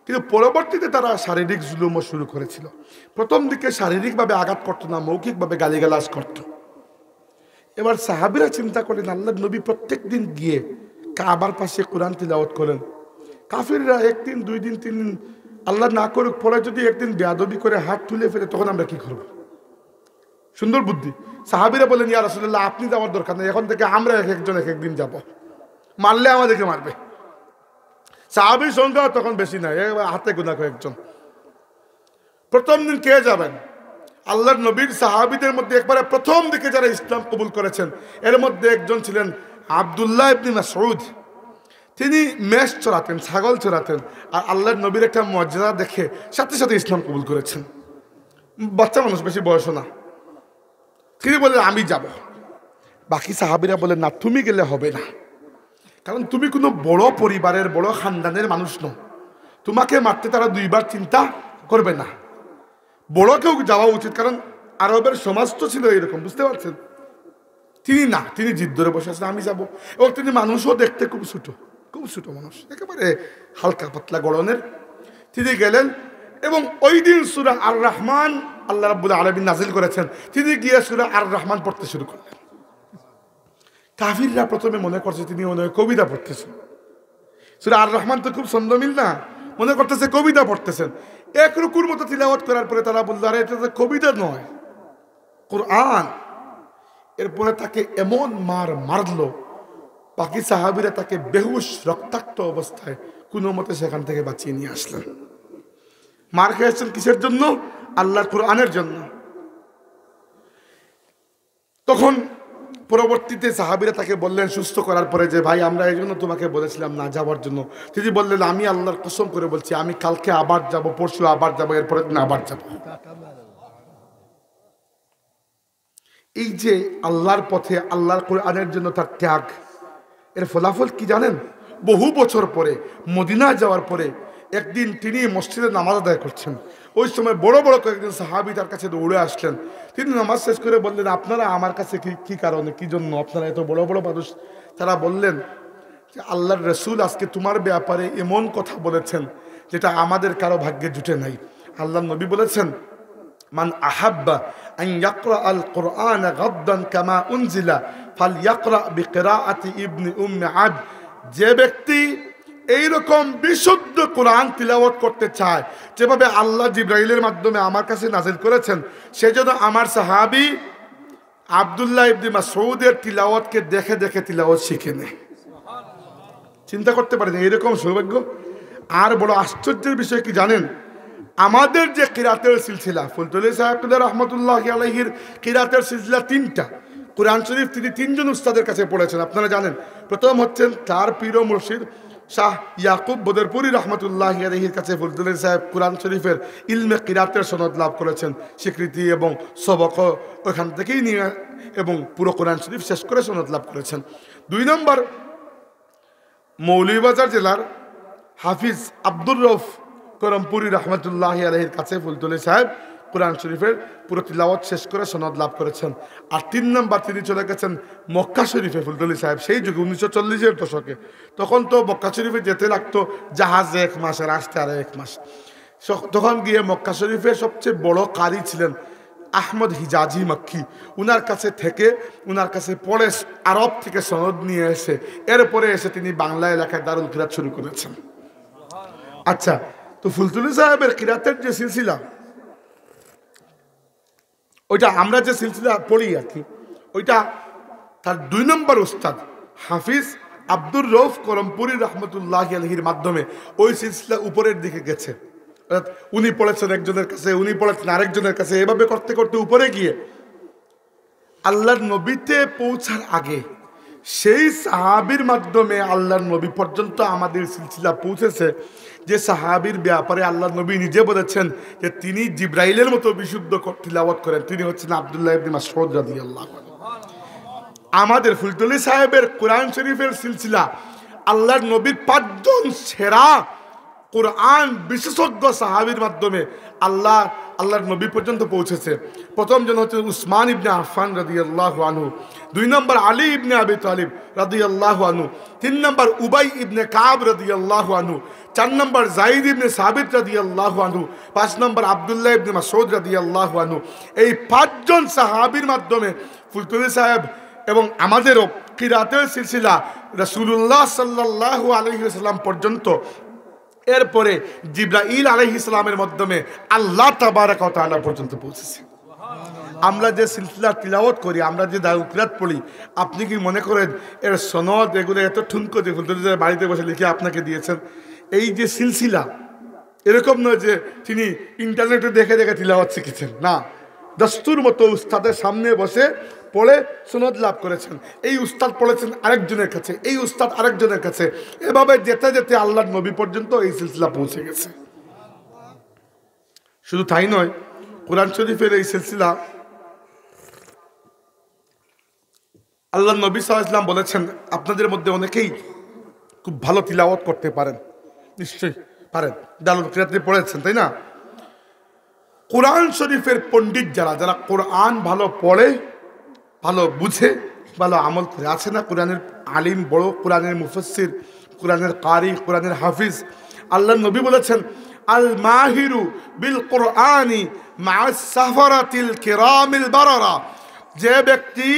কিন্তু পরবর্তীতে তারা শারীরিক জুলুমও শুরু করেছিল। প্রথম দিকে শারীরিকভাবে আঘাত করতো না, মৌখিকভাবে গালিগালাজ করতো। এবার সাহাবীরা চিন্তা করেন, আল্লাহর নবী প্রত্যেক দিন গিয়ে কাবার পাশে কোরআন তিলাওয়াত করেন, কাফিররা একদিন, 2 দিন, 3 দিন, আল্লাহ না করুক পরে যদি একদিন বেয়াদবি করে হাত তুলে ফেলে, তখন আমরা কি করব? সুন্দর বুদ্ধি। সাহাবীরা বলেন, ইয়া রাসূলুল্লাহ, আপনি যাওয়ার দরকার নেই, এখন থেকে আমরা এক একজন এক একদিন যাব, মারলে আমাদেরকে মারবে। সাহাবীর সংখ্যা তখন বেশি নাই, হাতে গোনা কয়েকজন। প্রথম দিন কে যাবেন? আল্লাহর নবীর সাহাবীদের মধ্যে একবারে প্রথম দিকে যারা ইসলাম কবুল করেছেন এর মধ্যে একজন ছিলেন আব্দুল্লাহ ইবনে মাসউদ। তিনি মেষ চড়াতেন, ছাগল চড়াতেন, আর আল্লাহর নবীর একটা মর্যাদা দেখে সাথে সাথে ইসলাম কবুল করেছেন। বাচ্চা মানুষ, বেশি বয়স না। তিনি বললেন আমি যাব। বাকি সাহাবীরা বলেন না, তুমি গেলে হবে না, কারণ তুমি কোনো বড় পরিবারের বড় খানদানের মানুষ নও, তোমাকে মারতে তারা দুইবার চিন্তা করবে না, বড় কেউ যাওয়া উচিত, কারণ আরবের সমাজ তো ছিল এরকম, বুঝতে পারছেন। তিনি জিদ ধরে বসে আছেন আমি যাব। এবং তিনি মানুষও দেখতে খুব ছোট মানুষ, একেবারে হালকা পাতলা গড়নের। তিনি গেলেন এবং ওই দিন সূরা আর রহমান আল্লাহ রাব্বুল আলামিন নাজিল করেছেন। তিনি গিয়ে সূরা আর রহমান পড়তে শুরু করলেন। কাফিররা প্রথমে মনে করছে তিনি মনে হয় কবিতা পড়তেছেন। সূরা আর রহমান তো খুব ছন্দমিল না, মনে করতেছে কবিতা পড়তেছেন। এক রুকুর মতো তিলাওয়াত করার পরে তারা বলল, আরে এটা তো কবিতা নয়, কোরআন। এরপরে তাকে এমন মারলো, বাকি সাহাবীরা তাকে বেহুশ রক্তাক্ত অবস্থায় কোনো মতে সেখান থেকে বাঁচিয়ে নিয়ে আসলেন। মার খেয়েছেন কিসের জন্য? আল্লাহর কোরআনের জন্য। তখন পরবর্তীতে সাহাবীরা তাকে বললেন সুস্থ করার পরে যে ভাই আমরা এই জন্য তোমাকে বলেছিলাম না যাওয়ার জন্য। তিনি বললেন আমি আল্লাহর কসম করে বলছি আমি কালকে আবার যাব, পরশু আবার যাব, এরপরের দিন আবার যাব। এই যে আল্লাহর পথে আল্লাহর কোরআনের জন্য তার ত্যাগ, এর ফলাফল কি জানেন? বহু বছর পরে মদিনা যাওয়ার পরে একদিন তিনি মসজিদে নামাজ আদায় করছেন। ওই সময় বড় বড় কয়েকজন সাহাবী তার কাছে দৌড়ে আসলেন। তিনি নামাজ শেষ করে বললেন, আপনারা আমার কাছে কি কারণে, কি জন্য আপনারা এত বড় বড় মানুষ? তারা বললেন যে আল্লাহর রসুল আজকে তোমার ব্যাপারে এমন কথা বলেছেন যেটা আমাদের কারো ভাগ্যে জুটে নাই। আল্লাহর নবী বলেছেন, মান আহাব্বা আন ইয়াকরা আল কুরআন গাদ্দান কামা উনজিলা ফালইয়াকরা বিকিরাআতি ইবনে উম্মি আবদ। যে ব্যক্তি এইরকম বিশুদ্ধ কোরআন তিলাওয়াত করতে চায় যেভাবে আল্লাহ জিবরাইলের মাধ্যমে আমার কাছে নাজিল করেছেন, সেজন্য আমার সাহাবী আব্দুল্লাহ ইবনে মাসউদের তিলাওয়াতকে দেখে দেখে তিলাওয়াত শিখে নেয়। চিন্তা করতে পারেন এরকম সৌভাগ্য। আর বড় আশ্চর্যের বিষয় কি জানেন? আমাদের যে কিরাতের সিলসিলা, ফুলতলি সাহেব রহমতুল্লাহি আলাইহির কিরাতের সিলসিলা তিনটা। কোরআন শরীফ তিনি তিনজন উস্তাদের কাছে পড়েছেন, আপনারা জানেন। প্রথম হচ্ছেন তার পীর ও মুর্শিদ শাহ ইয়াকুব বদরপুরি রহমতুল্লাহি আলাইহির কাছে ফুলতলি সাহেব কোরআন শরীফের ইলমে কিরাতের সনদ লাভ করেছেন, স্বীকৃতি এবং সবক ওইখান থেকেই নিয়ে এবং পুরো কোরআন শরীফ শেষ করে সনদ লাভ করেছেন। 2 নম্বর মৌলভীবাজার জেলার হাফিজ আব্দুর রউফ করমপুরি রহমতুল্লাহি আলাইহির কাছে ফুলতলি সাহেব কোরআন শরীফের পুরো তিলাওয়াত শেষ করে সনদ লাভ করেছেন। আর 3 নম্বর তিনি চলে গেছেন মক্কা শরীফে। ফুলতলি সাহেব সেই যুগে 1940-এর দশকে, তখন তো মক্কা শরীফে যেতে লাগতো জাহাজে 1 মাস আর আসতে আরো 1 মাস। তখন গিয়ে মক্কা শরীফের সবচেয়ে বড় কারি ছিলেন আহমদ হিজাজি মক্কি। উনার কাছে থেকে উনার কাছে পড়ে আরব থেকে সনদ নিয়ে এসে এরপরে এসে তিনি বাংলা এলাকায় দারুল কিরাত শুরু করেছেন। আচ্ছা, তো ফুলতলি সাহেবের কিরাতের যে সিলসিলা, ওইটা আমরা যে সিলসিলা পড়ি আর কি, ওইটা তার 2 নম্বর উস্তাদ হাফিজ আব্দুর রউফ করমপুরি রহমতুল্লাহি আলাইহির মাধ্যমে ওই সিলসিলা উপরের দিকে গেছে। উনি পড়েছেন একজনের কাছে, উনি পড়েছেন আরেকজনের কাছে, এভাবে করতে করতে উপরে গিয়ে আল্লাহর নবীতে পৌঁছার আগে সেই সাহাবীর মাধ্যমে আল্লাহর নবী পর্যন্ত আমাদের সিলসিলা পৌঁছেছে, যে সাহাবীর ব্যাপারে আল্লাহর নবী নিজে বলেছেন যে তিনি জিবরাইলের মতো বিশুদ্ধ তিলাওয়াত করেন। তিনি হচ্ছেন আব্দুল্লাহ ইবনে মাসউদ রাদিয়াল্লাহু আনহু। আমাদের ফুলতলি সাহেবের কোরআন শরীফের সিলসিলা আল্লাহর নবীর 5 জন সেরা কোরআন বিশেষজ্ঞ সাহাবীর মাধ্যমে আল্লাহর নবী পর্যন্ত পৌঁছেছে। প্রথম জন হচ্ছে উসমান ইবনে আফফান রাদিয়াল্লাহু আনহু, 2 নম্বর আলী ইবনে আবি তালিব রাদিয়াল্লাহু আনহু, 3 নম্বর উবাই ইবনে কাব রাদিয়াল্লাহু আনহু, 4 নম্বর যায়েদ ইবনে সাবিত রাদিয়াল্লাহু আনহু, 5 নম্বর আব্দুল্লাহ ইবনে মাসউদ রাদিয়াল্লাহু আনহু। এই 5 জন সাহাবীর মাধ্যমে ফুলতলি সাহেব এবং আমাদেরও কিরাতের সিলসিলা রাসূলুল্লাহ সাল্লাল্লাহু আলাইহি ওয়াসাল্লাম পর্যন্ত, এরপরে জিবরাইল আলাইহিস সালামের মাধ্যমে আল্লাহ তাবারাক ওয়া তাআলা পর্যন্ত পৌঁছেছে। আমরা যে সিলসিলা তিলাওয়াত করি, আমরা যে দারুল কিরাত পড়ি, আপনি কি মনে করেন এর সনদ এগুলো এত ঠুনকো যে বাড়িতে বসে লিখে আপনাকে দিয়েছেন? এই যে সিলসিলা এরকম নয় যে তিনি ইন্টারনেটে দেখে দেখে তিলাওয়াত শিখেছেন, না। দস্তুর মতো উস্তাদের সামনে বসে পড়ে সনদ লাভ করেছেন, এই উস্তাদ পড়েছেন আরেকজনের কাছে, এই উস্তাদ আরেকজনের কাছে, এভাবে যেতে যেতে আল্লাহর নবী পর্যন্ত এই সিলসিলা পৌঁছে গেছে। শুধু তাই নয়, কোরআন শরীফের এই সিলসিলা আল্লাহর নবী সাল্লাল্লাহু আলাইহি ওয়াসাল্লাম বলেছেন, আপনাদের মধ্যে অনেকেই খুব ভালো তিলাওয়াত করতে পারেন, নিশ্চয়ই পারেন, দারুল কিরাতে পড়েছেন তাই না? কোরআন শরীফের পণ্ডিত যারা, যারা কোরআন ভালো পড়ে, ভালো বুঝে, ভালো আমল করে, আছে না কোরআনের আলিম, বড় কোরআনের মুফাসসির, কোরআনের কারি, কোরআনের হাফিজ। আল্লাহর নবী বলেছেন, আল মাহিরু বিল কোরআনি মা'আস সাফারাতিল কিরামিল বারারা, যে ব্যক্তি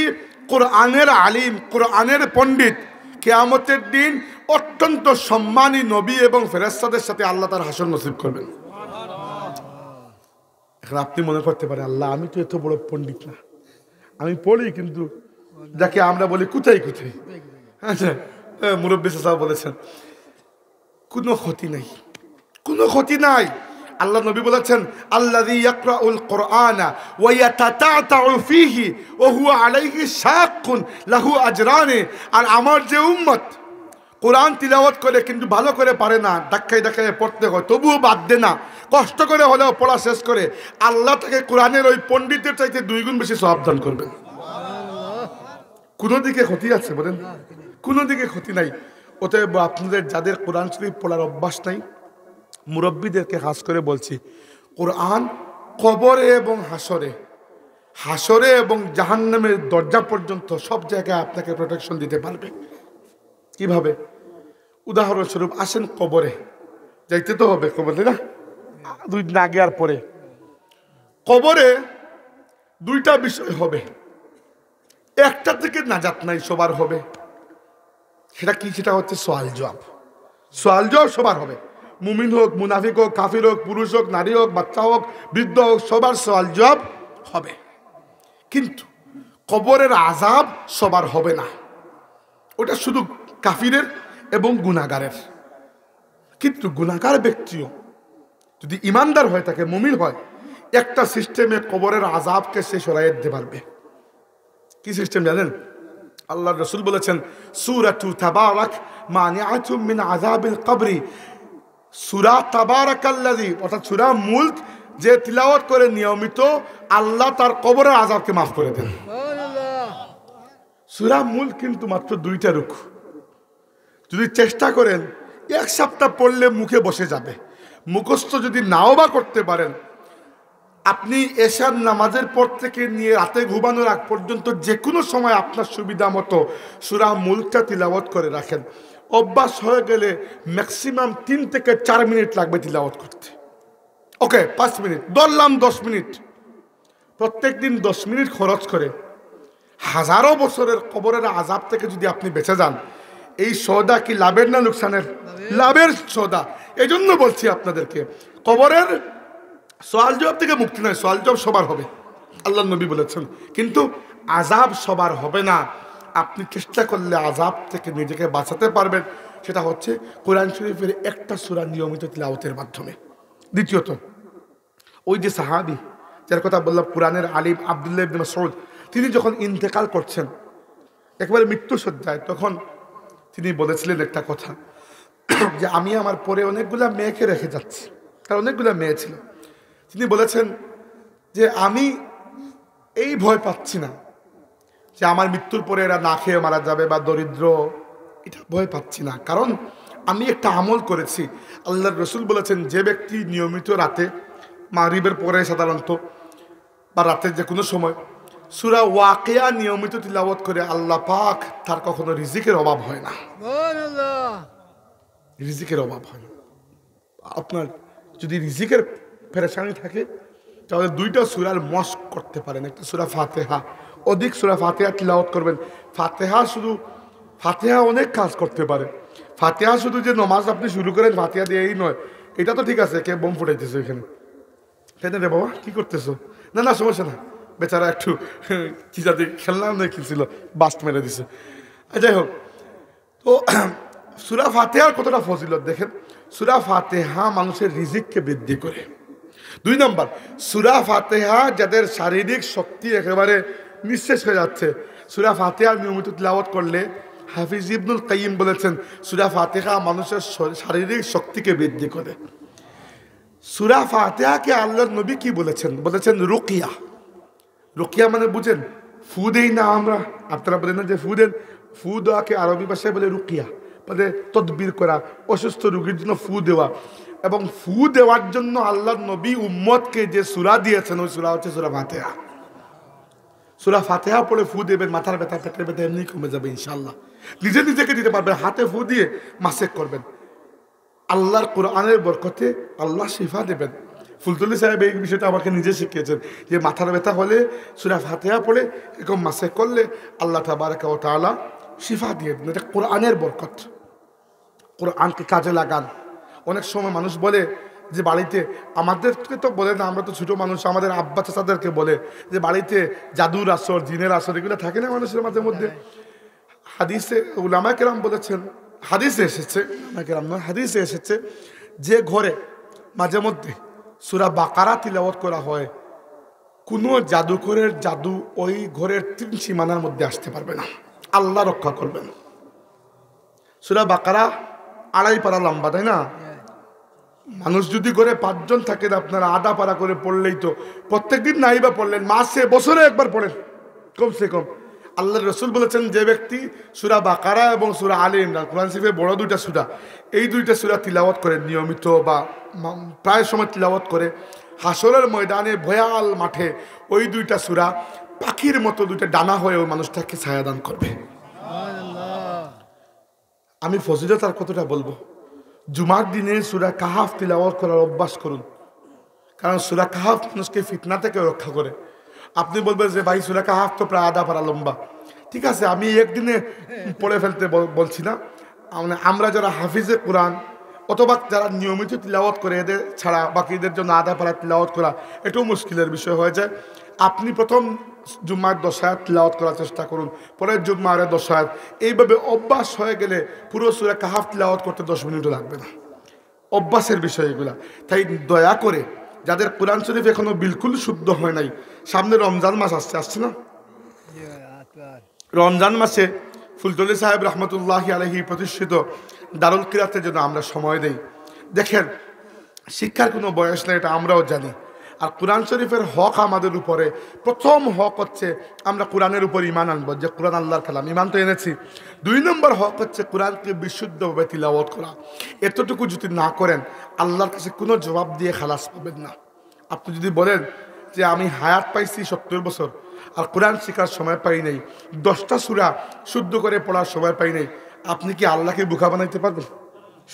কোরআনের আলিম, কোরআনের পণ্ডিত, কিয়ামতের দিন অত্যন্ত সম্মানী নবী এবং ফেরেশতাদের সাথে আল্লাহ তার হাসর নসিব করবেন। এখন আপনি মনে করতে পারেন, আল্লাহ আমি তো এত বড় পণ্ডিত না, আমি পড়ি কিন্তু যাকে আমরা বলি কোথায় কোথায়। আচ্ছা, মুরব্বী সাহেব বলেছেন কোনো ক্ষতি নাই, কোনো ক্ষতি নাই। আল্লাহ নবী বলেছেন, আল্লাযী ইয়াকরাউল কুরআনা ওয়া ইয়াতাতাউ ফীহি ওয়া হুয়া আলাইহি শাক্কুন লাহু আজরানি। আর আমার যে উম্মত কোরআন তিলাওয়াত করে কিন্তু ভালো করে পারে না, ধাক্কায় ধাক্কায় পড়তে হয়, তবুও বাদ দে না, কষ্ট করে হলেও পড়া শেষ করে, আল্লাহ তাকে কোরআনের ওই পণ্ডিতের চাইতে 2 গুণ বেশি সওয়াব দান করবেন। কোনো দিকে ক্ষতি আছে বলেন? কোনো দিকে ক্ষতি নাই। অতএব আপনাদের যাদের কোরআন শরীফ পড়ার অভ্যাস নাই, মুরব্বীদেরকে খাস করে বলছি, কোরআন কবরে এবং হাসরে, হাসরে এবং জাহান্নামের দরজা পর্যন্ত সব জায়গায় আপনাকে প্রোটেকশন দিতে পারবে। কিভাবে? উদাহরণস্বরূপ আসেন কবরে, যাইতে তো হবে কবরে না, 2 দিন আগে আর পরে। কবরে 2টা বিষয় হবে, একটা থেকে নাজাত নাই, সবার হবে। সেটা কি? সেটা হচ্ছে সওয়াল জবাব। সওয়াল জবাব সবার হবে, মুমিন হোক, মুনাফিক হোক, কাফির হোক, পুরুষ হোক, নারী হোক, বাচ্চা হোক, বৃদ্ধ হোক, সবার সওয়াল জবাব হবে। কিন্তু কবরের আযাব সবার হবে না, ওটা শুধু কাফিরের এবং গুনাহগারের। কিন্তু গুনাহগার ব্যক্তিও যদি ইমানদার হয়, তাকে মুমিন হয়, একটা সিস্টেমে কবরের আযাবকে সে সরাইয়ে দিতে পারবে। কি সিস্টেম জানেন? আল্লাহর রাসূল বলেছেন, সূরাতু তাবারাক মানিআতুম মিন আযাবিল কবরি। সূরা তাবারাকাল্লাযী, অর্থাৎ সূরা মুলক, যে তিলাওয়াত করে নিয়মিত, আল্লাহ তার কবরের আযাবকে মাফ করে দেন। সুবহানাল্লাহ। সূরা মুলক কিন্তু মাত্র 2টা রুকু, যদি চেষ্টা করেন 1 সপ্তাহ পড়লে মুখে বসে যাবে। মুখস্থ যদি নাও বা করতে পারেন, আপনি এশার নামাজের পর থেকে নিয়ে রাতে ঘুমানোর আগ পর্যন্ত যে কোনো সময় আপনার সুবিধা মতো সূরা মুলকটা তিলাওয়াত করে রাখেন। অভ্যাস হয়ে গেলে ম্যাক্সিমাম 3 থেকে 4 মিনিট লাগবে তিলাওয়াত করতে। ওকে, 5 মিনিট ধরলাম, 10 মিনিট, প্রত্যেক দিন 10 মিনিট খরচ করে হাজারো বছরের কবরের আযাব থেকে যদি আপনি বেঁচে যান, এই সওদা কি লাভের না লোকসানের? লাভের সওদা। এই জন্য বলছি আপনাদেরকে, কবরের সওয়াল জবাব থেকে মুক্তি নয়, সওয়াল জবাব সবার হবে, আল্লাহ নবী বলেছেন, কিন্তু আযাব সবার হবে না। আপনি চেষ্টা করলে আযাব থেকে নিজেকে বাঁচাতে পারবেন, সেটা হচ্ছে কোরআন শরীফের একটা সূরা নিয়মিত তিলাওয়াতের মাধ্যমে। দ্বিতীয়ত, ওই যে সাহাবী যার কথা বললাম, কোরআনের আলিম আব্দুল্লাহ ইবনে মাসউদ, তিনি যখন ইন্তেকাল করছেন, একেবারে মৃত্যুশয্যায়, তখন তিনি বলেছিলেন একটা কথা, যে আমি আমার পরে অনেকগুলা মেয়েকে রেখে যাচ্ছি, তার অনেকগুলা মেয়ে ছিল। তিনি বলেছেন যে আমি এই ভয় পাচ্ছি না যে আমার মৃত্যুর পরে এরা না খেয়ে মারা যাবে বা দরিদ্র, এটা ভয় পাচ্ছি না, কারণ আমি একটা আমল করেছি। আল্লাহর রাসূল বলেছেন, যে ব্যক্তি নিয়মিত রাতে মাগরিবের পরে সাধারণত বা রাতের যে কোনো সময় সূরা ওয়াকিয়া নিয়মিত তিলাওয়াত করে, আল্লাহ পাক তার কখনো রিজিকের অভাব হয় না। সুবহানাল্লাহ। রিজিকের অভাব হয় না। আপনার যদি রিজিকের পেরেশানি থাকে, তাহলে 2টা সূরার মস্ক করতে পারেন। একটা সূরা ফাতিহা, অধিক সূরা ফাতিহা তিলাওয়াত করবেন। ফাতিহা শুধু, ফাতিহা অনেক কাজ করতে পারে। ফাতিহা শুধু যে নামাজ আপনি শুরু করেন ফাতিহা দিয়েই নয়, এটা তো ঠিক আছে, কে বোম ফুটাইতেছে এখানে, কেন রে বাবা, কি করতেছো? না না, সমস্যা না, বেচারা একটু চিজাতে খেলনা খেলছিল, বাস্ট মেরে দিছে। যাই হোক, তো সূরা ফাতিহার কতটা ফজিলত দেখেন। সূরা ফাতিহা মানুষের রিজিককে বৃদ্ধি করে, 2 নম্বর, সূরা ফাতিহা যাদের শারীরিক শক্তি একেবারে নিঃশেষ হয়ে যাচ্ছে, সূরা ফাতিহা নিয়মিত তিলাওয়াত করলে হাফিজ ইবনুল কাইয়িম বলেছেন সূরা ফাতিহা মানুষের শারীরিক শক্তিকে বৃদ্ধি করে। সূরা ফাতিহাকে আল্লাহর নবী কি বলেছেন? বলেছেন রুকিয়া। রুকিয়া মানে বুঝেন, ফু দেই না আমরা, আপনারা বলেন না যে ফু দেন, ফু দেওয়াকে আরবি ভাষায় বলে রুকিয়া, মানে তদবির করা, অসুস্থ রোগীর জন্য ফু দেওয়া। এবং ফু দেওয়ার জন্য আল্লাহর নবী উম্মতকে যে সূরা দিয়েছেন ওই সূরা হচ্ছে সূরা ফাতিহা। সূরা ফাতিহা পড়ে ফু দেবেন, মাথার ব্যথা পেটের ব্যথা এমনি কমে যাবে ইনশাআল্লাহ। নিজে নিজেকে দিতে পারবেন, হাতে ফু দিয়ে মাসেক করবেন। আল্লাহর কোরআনের বরকতে আল্লাহ শিফা দেবেন। ফুলতলি সাহেব এই বিষয়টা আমাকে নিজে শিখিয়েছেন যে মাথার ব্যথা হলে সূরা ফাতিহা পড়ে এরকম মাসেক করলে আল্লাহ তাবারাকা ওয়া তাআলা শিফা দিয়ে দেন। এটা কোরআনের বরকত। কোরআনকে কাজে লাগান। অনেক সময় মানুষ বলে যে বাড়িতে, আমাদেরকে তো বলে না, আমরা তো ছোটো মানুষ, আমাদের আব্বা চাচাদেরকে বলে যে বাড়িতে জাদুর আসর, জিনের আসর এগুলো থাকে না মানুষের মাঝে মধ্যে। হাদিসে উলামা কেরাম বলেছেন, হাদিসে এসেছে, উলামা কেরাম নয়, হাদিসে এসেছে যে ঘরে মাঝে মধ্যে সূরা বাকারা তিলাওয়াত করা হয়, কোনো জাদুকরের জাদু ওই ঘরের 3 সীমানার মধ্যে আসতে পারবে না, আল্লাহ রক্ষা করবেন। সূরা বাকারা 2.5 পারা লম্বা, তাই না? মানুষ যদি করে 5 জন থাকেন, আপনারা আধা পারা করে পড়লেই তো, প্রত্যেকদিন নাই বা পড়লেন, মাসে বছরে একবার পড়েন কমসে কম। আল্লাহর রাসূল বলেছেন যে ব্যক্তি সূরা বাকারা এবং সূরা আলে ইমরান, কোরআন শরীফের বড় 2টা সূরা, এই 2টা সূরা তিলাওয়াত করে নিয়মিত বা প্রায় সময় তিলাওয়াত করে, হাসরের ময়দানে ভয়াল মাঠে ওই 2টা সূরা পাখির মতো 2টা ডানা হয়ে ওই মানুষটাকে ছায়াদান করবে। আমি ফজিলত আর কতটা বলবো। জুমার দিনে সূরা কাহাফ তিলাওয়াত করার অভ্যাস করুন, কারণ সূরা কাহাফ মানুষকে ফিতনা থেকে রক্ষা করে। আপনি বলবেন যে ভাই সূরা কাহাফ তো প্রায় আধা পারা লম্বা, ঠিক আছে, আমি একদিনে পড়ে ফেলতে বলছি না। আমরা যারা হাফিজে কোরআন অথবা যারা নিয়মিত তিলাওয়াত করে, এদের ছাড়া বাকিদের জন্য আধা পারা তিলাওয়াত করা এটাও মুশকিলের বিষয় হয়ে যায়। আপনি প্রথম জুম্মার 10 আয়াত তিলাওয়াত করার চেষ্টা করুন, পরের জুম্মার 10 আয়াত, এইভাবে অভ্যাস হয়ে গেলে পুরো সূরা কাহাফ তিলাওয়াত করতে 10 মিনিটও লাগবে না। অভ্যাসের বিষয় এগুলা। তাই দয়া করে যাদের কোরআন শরীফ এখনো বিলকুল শুদ্ধ হয় নাই, সামনে রমজান মাস আসছে না? রমজান মাসে ফুলতলি সাহেব রহমতুল্লাহি আলাইহি প্রতিষ্ঠিত দারুল কিরাতের জন্য আমরা সময় দেই। দেখেন, শিক্ষার কোনো বয়স নেই, এটা আমরাও জানি। আর কোরআন শরীফের হক আমাদের উপরে, প্রথম হক হচ্ছে আমরা কোরআনের উপর ঈমান আনবো, যে কোরআন আল্লাহর কালাম, ঈমান তো এনেছি। 2 নম্বর হক হচ্ছে কোরআনকে বিশুদ্ধভাবে তিলাওয়াত করা। এতটুকু যদি না করেন আল্লাহর কাছে কোনো জবাব দিয়ে খালাস পাবেন না। আপনি যদি বলেন যে আমি হায়াত পাইছি 70 বছর আর কোরআন শেখার সময় পাই নাই, 10টা সূরা শুদ্ধ করে পড়ার সময় পাই নাই, আপনি কি আল্লাহকে বোকা বানাইতে পারবেন?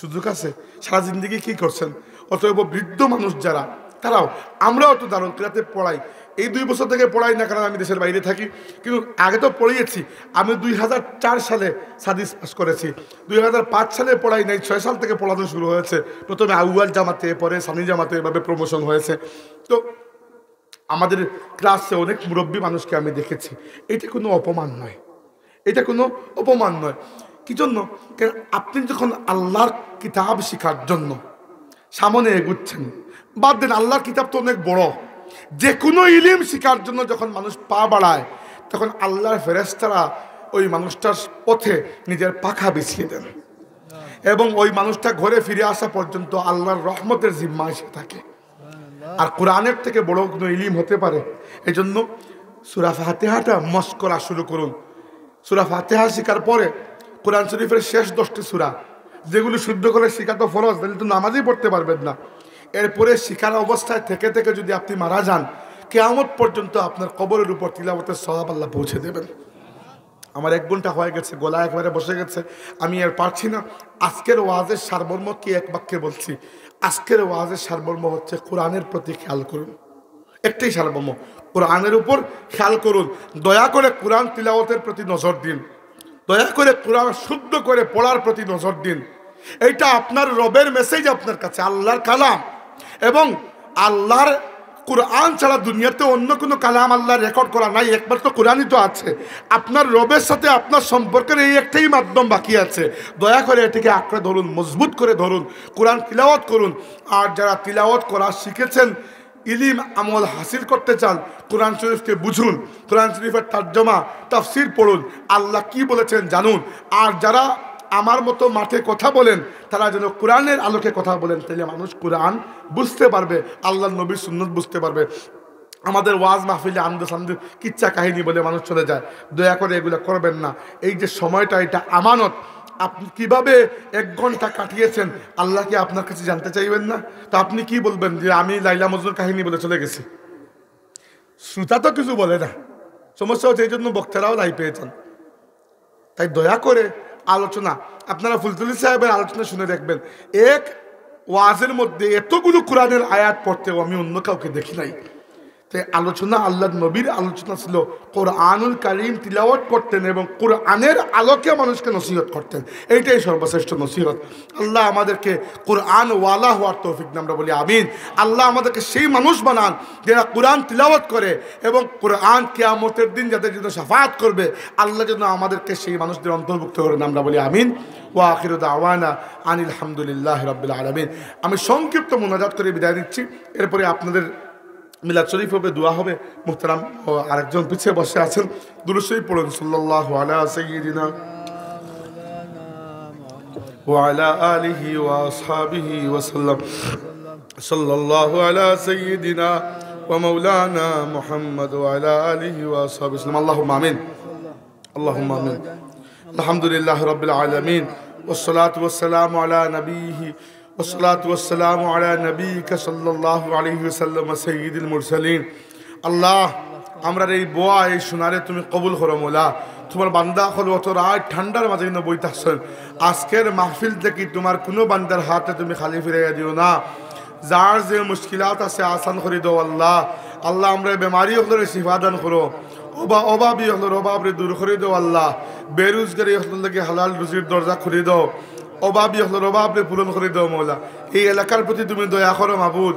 সুযোগ আছে? সারা জিন্দগি কি করছেন? অতএব বৃদ্ধ মানুষ যারা, তারাও, আমরাও তো দারুল কিরাতে পড়াই। এই 2 বছর থেকে পড়াই না, কারণ আমি দেশের বাইরে থাকি, কিন্তু আগে তো পড়িয়েছি। আমি 2004 সালে হাদিস পাস করেছি, 2005 সালে পড়াই নাই, 6 সাল থেকে পড়ানো শুরু হয়েছে। প্রথমে আউয়াল জামাতে, পরে সানি জামাতে, এভাবে প্রমোশন হয়েছে। তো আমাদের ক্লাসে অনেক মুরব্বী মানুষকে আমি দেখেছি। এটা কোনো অপমান নয়, এটা কোনো অপমান নয়। কি জন্য? কারণ আপনি যখন আল্লাহর কিতাব শেখার জন্য সামনে এগুচ্ছেন, বাদ দেন আল্লাহর কিতাব তো অনেক বড়, যে কোনো ইলিম শেখার জন্য যখন মানুষ পা বাড়ায়, তখন আল্লাহর ফেরেশতারা ওই মানুষটার পথে নিজের পাখা বিছিয়ে দেন, এবং ওই মানুষটা ঘরে ফিরে আসা পর্যন্ত আল্লাহর রহমতের জিম্মা এসে থাকে। আর কোরআনের থেকে বড় কোনো ইলিম হতে পারে? এই জন্য সূরা ফাতিহাটা মস্ক করা শুরু করুন। সূরা ফাতিহা শেখার পরে কোরআন শরীফের শেষ 10টি সূরা, যেগুলো শুদ্ধ করে শেখা তো ফরজ, তাহলে তো নামাজই পড়তে পারবেন না। এরপরে শিখার অবস্থায় থেকে থেকে যদি আপনি মারা যান, কিয়ামত পর্যন্ত আপনার কবরের উপর তিলাওয়াতের সওয়াব আল্লাহ পৌঁছে দেবেন। আমার 1 ঘন্টা হয়ে গেছে, গলা একবারে বসে গেছে, আমি আর পারছি না। আজকের ওয়াজের সারমর্ম কি এক বাক্যে বলছি, আজকের ওয়াজের সারমর্ম হচ্ছে কোরআনের প্রতি খেয়াল করুন। একটাই সারমর্ম, কোরআনের উপর খেয়াল করুন। দয়া করে কোরআন তিলাওয়াতের প্রতি নজর দিন, দয়া করে কোরআন শুদ্ধ করে পড়ার প্রতি নজর দিন। এইটা আপনার রবের মেসেজ আপনার কাছে, আল্লাহর কালাম। এবং আল্লাহর কোরআন ছাড়া দুনিয়াতে অন্য কোনো কালাম আল্লাহ রেকর্ড করা নাই, একবার তো কোরআনই তো আছে। আপনার রবের সাথে আপনার সম্পর্কের এই একটাই মাধ্যম বাকি আছে। দয়া করে এটিকে আঁকড়ে ধরুন, মজবুত করে ধরুন, কোরআন তিলাওয়াত করুন। আর যারা তিলাওয়াত করা শিখেছেন, ইলিম আমল হাসিল করতে চান, কোরআন শরীফকে বুঝুন, কোরআন শরীফের তর্জমা তাফসির পড়ুন, আল্লাহ কি বলেছেন জানুন। আর যারা আমার মতো মাঠে কথা বলেন তারা যেন কোরআনের আলোকে কথা বলেন, তাহলে মানুষ কোরআন বুঝতে পারবে, আল্লাহ নবীর সুন্নত বুঝতে পারবে। আমাদের ওয়াজ মাহফিলে আনন্দ সান্দ কিচ্ছা কাহিনী বলে মানুষ চলে যায়। দয়া করে এগুলো করবেন না। এই যে সময়টা, এটা আমানত। আপনি কিভাবে 1 ঘন্টা কাটিয়েছেন আল্লাহ কি আপনার কাছে জানতে চাইবেন না? তো আপনি কি বলবেন যে আমি লাইলা মজনুর কাহিনী বলে চলে গেছি? শ্রোতা তো কিছু বলে না, সমস্যা হচ্ছে এই জন্য বক্তারাও লাই পেয়েছেন। তাই দয়া করে আলোচনা, আপনারা ফুলতুলি সাহেবের আলোচনা শুনে দেখবেন, এক ওয়াজের মধ্যে এতগুলো কোরআনের আয়াত পড়তেও আমি অন্য কাউকে দেখি নাই। তাই আলোচনা, আল্লাহর নবীর আলোচনা ছিল, কোরআনুল কারীম তিলাওয়াত করতেন এবং কোরআনের আলোকে মানুষকে নসিহত করতেন। এইটাই সর্বশ্রেষ্ঠ নসিহত। আল্লাহ আমাদেরকে কোরআন ওয়ালা হওয়ার তৌফিক দান, আমরা বলি আমিন। আল্লাহ আমাদেরকে সেই মানুষ বানান যারা কোরআন তিলাওয়াত করে এবং কোরআন কিয়ামতের দিন যাদের জন্য শাফাআত করবে, আল্লাহ যেন আমাদেরকে সেই মানুষদের অন্তর্ভুক্ত করেন, আমরা বলি আমিন। ওয়া আখিরু দাওয়ানা আনিল হামদুলিল্লাহি রাব্বিল আলামিন। আমি সংক্ষিপ্ত মুনাজাত করে বিদায় নিচ্ছি, এরপরে আপনাদের মিলাদ শরীফ হবে, দোয়া হবে। মুহতারাম আরেকজন পিছিয়ে বসে আছেন, দুরূদ শরীফ পড়ুন। সাল্লাল্লাহু আলা সাইয়্যিদিনা ওয়া আলা আলিহি ওয়া আসহাবিহি ওয়া সাল্লাম। সাল্লাল্লাহু আলা সাইয়্যিদিনা ওয়া মাওলানা মুহাম্মদ ওয়া আলা আলিহি ওয়া আসহাবিহি ওয়া সাল্লাম। আল্লাহুম্মা আমিন, আল্লাহুম্মা আমিন। আলহামদুলিল্লাহি রাব্বিল আলামিন ওয়াসসালাতু ওয়াসসালামু আলা নবিয়িহি والصلاة والسلام على نبيك صلى الله عليه وسلم سيد المرسلين। আল্লাহ আমরা এই বোয়া, এই সোনারে তুমি কবুল করো মৌলা। তোমার বান্দা হল অত রাত ঠান্ডার মাঝে কিন্তু বইতাছেন, আজকের মাহফিল থেকে তোমার কোনো বান্দার হাতে তুমি খালি ফিরাইয়া দিও না। যার যে মুশকিলাত আছে আসান করে দাও আল্লাহ। আল্লাহ আমরা বেমারি হলে শিফা দান করো, অভাবী হল অভাব দূর করে দাও আল্লাহ। বেরোজগারি হল লাগে হালাল রুজির দরজা খুলে দাও, অভাবী হল অভাবরে পূরণ করে দাও মৌলা। এই এলাকার প্রতি তুমি দয়া করো মাবুদ।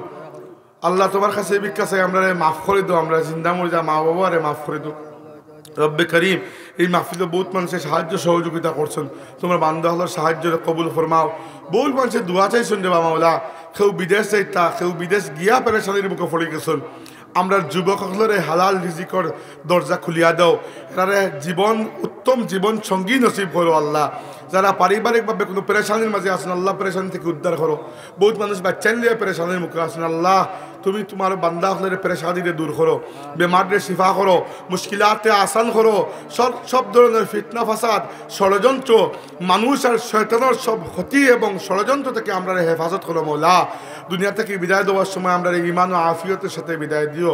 আল্লাহ তোমার কাছে ভিক্ষা চাই, আমরা মাফ করে দাও, আমরা জিন্দা মরে যা মা বাবারে মাফ করে দাও রব্বে করিম। এই মাহফিলে বহুত মানুষের সাহায্য সহযোগিতা করছেন, তোমার বান্দা হলার সাহায্য কবুল ফরমাও। বহুত মানুষের দোয়া চাইছেন দেবা মাওলা, কেউ বিদেশ চাইতা, কেউ বিদেশ গিয়া পেরেশানির মুখে পড়ে গেছেন। আমরা যুবক সকলের হালাল রিজিকর দরজা খুলিয়া দাও, এরারে জীবন উত্তম জীবন সঙ্গী নসিব করো আল্লাহ। যারা পারিবারিকভাবে কোনো পেরেশানির মাঝে আসেন আল্লাহ, পেরেশানি থেকে উদ্ধার করো। বহুত মানুষ বাচ্চা নিয়ে পেরেশানির মুখে আসেন আল্লাহ, তুমি তোমার বান্দা হলের পেরেশানিতে দূর করো, বেমারে শিফা করো, মুশকিলাতে আসান করো। সব ধরনের ফিতনা ফাসাদ ষড়যন্ত্র, মানুষ আর শয়তানের সব ক্ষতি এবং ষড়যন্ত্র থেকে আমরা হেফাজত করো মৌলা। দুনিয়া থেকে বিদায় দেওয়ার সময় আমরা ঈমান ও আফিয়তের সাথে বিদায় দিও।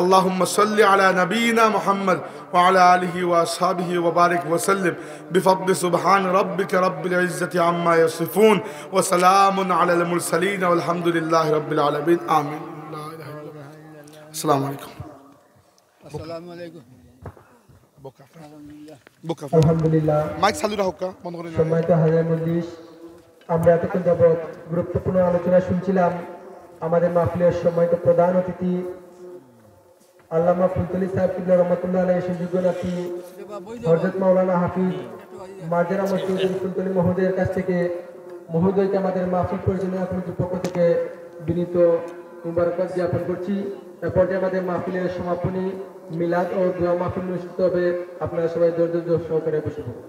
আল্লাহুম্মা সাল্লি আলা নবিয়িনা মুহাম্মদ ওয়া আলা আলিহি ওয়া আসহাবিহি ওয়া বারিক ওয়া সাল্লিম বিফadli সুবহান রাব্বিকা রাব্বিল ইজ্জাতি আম্মা ইয়াসিফুন ওয়া সালামুন আলাল মুরসালিন ওয়া আলহামদুলিল্লাহি রাব্বিল আলামিন। আমিন। আসসালামু আলাইকুম। আসসালামু আলাইকুম। আলহামদুলিল্লাহ। মাইক চালু রাখো, বন্ধ করে না। সম্মানিত হাজির মজলিস, আমরা এতক্ষণ যাবৎ গুরুত্বপূর্ণ আলোচনা শুনছিলাম। আমাদের মাহফিলের সম্মানিত প্রধান অতিথি আল্লামা ফুলতলি সাহেব কিবলা রহমাতুল্লাহ আলাইহি সুযোগ্য নাতি হযরত মাওলানা হাফিজ মার্জারা মসজিদ ফুলতলি মহোদয়ের কাছ থেকে মহোদয়কে আমাদের মাহফিল পরিচালনা কমিটির পক্ষ থেকে বিনীত মুবারকবাদ জ্ঞাপন করছি। এ পর্যায়ে আমাদের মাহফিলের সমাপনী মিলাদ ও দোয়া মাহফিল অনুষ্ঠিত হবে। আপনারা সবাই ধৈর্য সহকারে বসে পড়ুন।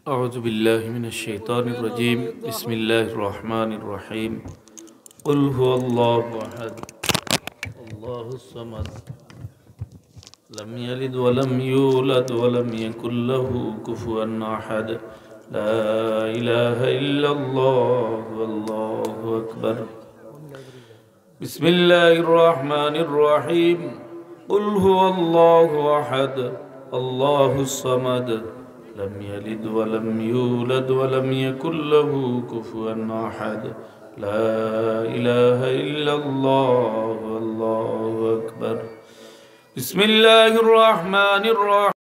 أعوذ بالله من الشيطان الرجيم بسم الله الرحمن الرحيم قل هو الله أحد الله الصمد لم يلد ولم يولد ولم يكن له كفوا أحد لا إله إلا الله والله أكبر بسم الله الرحمن الرحيم قل هو الله أحد الله الصمد لم يلد ولم يولد ولم يكن له كفوا أحد لا إله إلا الله والله أكبر بسم الله الرحمن الرحيم